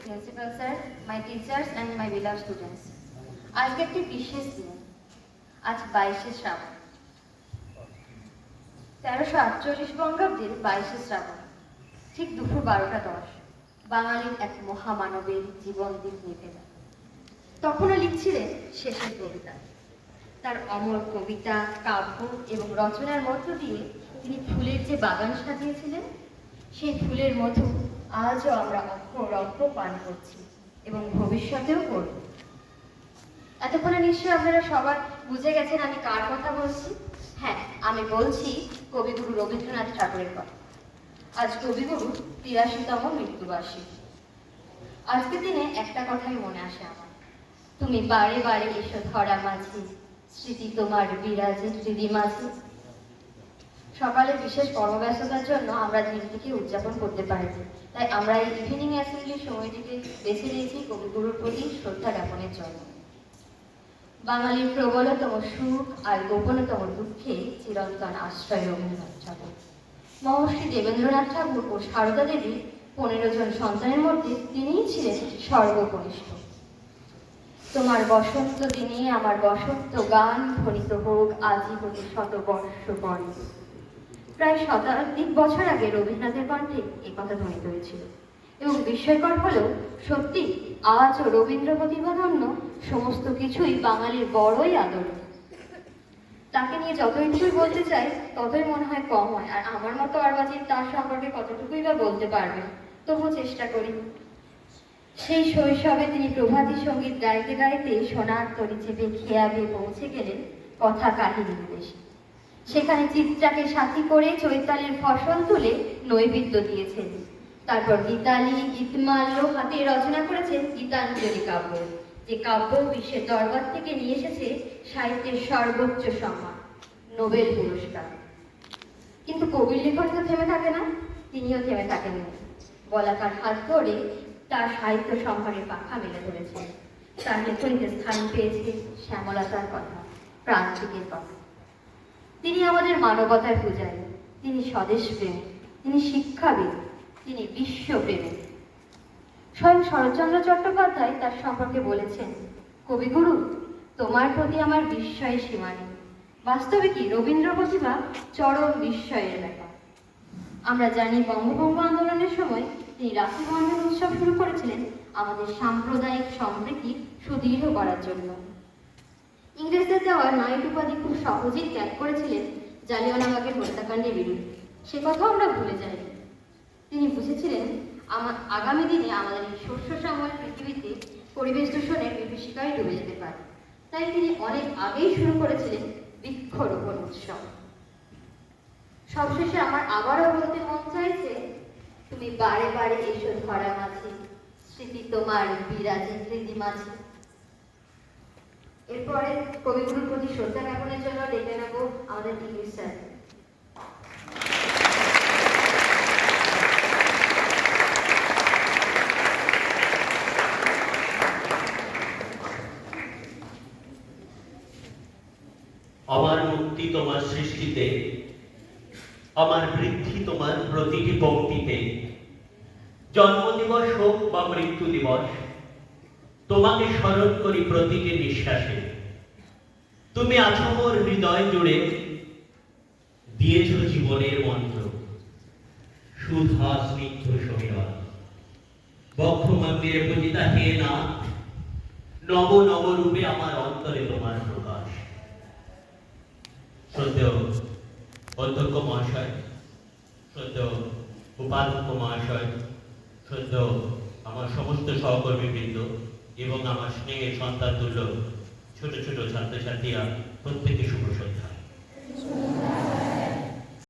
Principal sir, my teachers and my beloved students. আজকে একটি বিশেষ দিন। আজ 22শে শ্রাবণ, 1348 বঙ্গাব্দের 22শে শ্রাবণ, ঠিক দুপুর 12:10 বাঙালির এক মহামানবের জীবন দিন নিভে যায়। তখনও লিখছিলেন শেষের কবিতা। তার অমর কবিতা, কাব্য এবং রচনার মধ্য দিয়ে তিনি ফুলের যে বাগান সাজিয়েছিলেন, সেই ফুলের মধু আজও আমরা অক্ষরক্ষ পান করছি এবং ভবিষ্যতেও করব। এতক্ষণে নিশ্চয়ই আপনারা সবাই বুঝে গেছেন আমি কার কথা বলছি। হ্যাঁ, আমি বলছি কবিগুরু রবীন্দ্রনাথ ঠাকুরের কথা। আজ কবিগুরু 83তম মৃত্যুবার্ষিকী। আজকের দিনে একটা কথাই মনে আসে আমার, তুমি বারে বারে এসো ধরা মাঝি, স্মৃতি তোমার বিরাজে হৃদি মাঝি। সকালে বিশেষ কর্মব্যস্ততার জন্য আমরা দিনটিকে উদযাপন করতে পারিনি, তাই আমরা এই ইভিনিং অ্যাসেম্বলির সময়টিকে বেছে নিয়েছি কবিগুরুর প্রতি শ্রদ্ধা জ্ঞাপনের জন্য। বাঙালির প্রবলতম সুখ আর গোপনতম দুঃখে চিরন্তন আশ্রয় রবীন্দ্রনাথ ঠাকুর। মহর্ষি দেবেন্দ্রনাথ ঠাকুর ও সারদা দেবীর 15 জন সন্তানের মধ্যে তিনিই ছিলেন সর্বকনিষ্ঠ। তোমার বসন্ত দিনে আমার বসন্ত গান ধ্বনিত হোক আজি হতে শতবর্ষ পরে। প্রায় শতাধিক বছর আগে রবীন্দ্রনাথের কণ্ঠে এ কথা ধ্বনিত হয়েছিল এবং বিস্ময়কর হলেও সত্যি আজও রবীন্দ্র প্রতিভাধন্য সমস্ত কিছুই বাঙালির বড়ই আদর। তাকে নিয়ে যতটুকুই বলতে চাই ততই মনে হয় কম হয়, আর আমার মতো আরবাজি তার সম্পর্কে কতটুকুই বা বলতে পারবে, তবুও চেষ্টা করি। সেই শৈশবে তিনি প্রভাতী সঙ্গীত গাইতে গাইতে সোনার তরী চেপে খেয়াবে পৌঁছে গেলেন কথা কাহিনী দেশে। সেখানে চিত্রাকে সাথী করে চৈতালির ফসল তুলে নৈবেদ্য দিয়েছেন। তারপর গীতালি, গীতমাল্য হাতে রচনা করেছেন গীতাঞ্জলি কাব্য, যে কাব্য বিশ্বের দরবার থেকে নিয়ে এসেছে সাহিত্যের সর্বোচ্চ সম্মান, নোবেল পুরস্কার। কিন্তু কবির লেখন তো থেমে থাকে না, তিনিও থেমে থাকেননি। বলাকার হাত ধরে তার সাহিত্য সম্ভারের পাখা মেলে ধরেছেন। তার লেখনীতে স্থান পেয়েছে শ্যামলতার কথা, প্রান্তিকের কথা। তিনি আমাদের মানবতার পূজারী, তিনি স্বদেশপ্রেমী, তিনি শিক্ষাবিদ, তিনি বিশ্বপ্রেমী। স্বয়ং শরৎচন্দ্র চট্টোপাধ্যায় তার সম্পর্কে বলেছেন, কবিগুরু, তোমার প্রতি আমার বিস্ময়ের সীমা নেই। বাস্তবে কি রবীন্দ্র প্রতিভা চরম বিস্ময়ের ব্যাপার। আমরা জানি বঙ্গভঙ্গ আন্দোলনের সময় তিনি রাখি বন্ধন উৎসব শুরু করেছিলেন আমাদের সাম্প্রদায়িক সম্প্রীতি সুদৃঢ় করার জন্য। ইংরেজদের দেওয়া নাইট উপাধি খুব সহজেই ত্যাগ করেছিলেন জালিয়ানওয়ালাবাগের হত্যাকাণ্ডের বিরুদ্ধে, সে কথাও আমরা ভুলে যাই। তিনি বুঝেছিলেন আগামী দিনে আমাদের এই শস্য শ্যামল পৃথিবীতে পরিবেশ দূষণের বিভীষিকায় ডুবে যেতে পারে, তাই তিনি অনেক আগেই শুরু করেছিলেন বৃক্ষরোপণ উৎসব। সবশেষে আমার আবারও বলতে মন চাইছে, তুমি বারে বারে এসো ধরা মাঝি, স্মৃতি তোমার বিরাজে হৃদি মাঝি। এরপরে কবিগুরুর প্রতি শ্রদ্ধা জ্ঞাপনের জন্য ডেকে নেব আমাদের ইংলিশ স্যার। আমার মুক্তি তোমার সৃষ্টিতে, আমার বৃদ্ধি তোমার প্রতিটি পংক্তিতে। জন্মদিবস হোক বা মৃত্যু দিবস, তোমাকে স্মরণ করি প্রতিটি নিঃশ্বাসে। তুমি আছো মোর হৃদয় জুড়ে, দিয়েছ জীবনের মন্ত্র। সুধা স্নিগ্ধ সমীরণ বক্ষ মন্দিরে পূজিতা হে নাথ, নব নব রূপে আমার অন্তরে তোমার প্রকাশ। শ্রদ্ধেয় অধ্যক্ষ মহাশয়, শ্রদ্ধেয় উপাধ্যক্ষ মহাশয়, শ্রদ্ধেয় আমার সমস্ত সহকর্মীবৃন্দ এবং আমার স্নেহের সন্তান তুল্য ছোট ছোট ছাত্রছাত্রীরা, প্রত্যেকে শুভ সন্ধ্যা।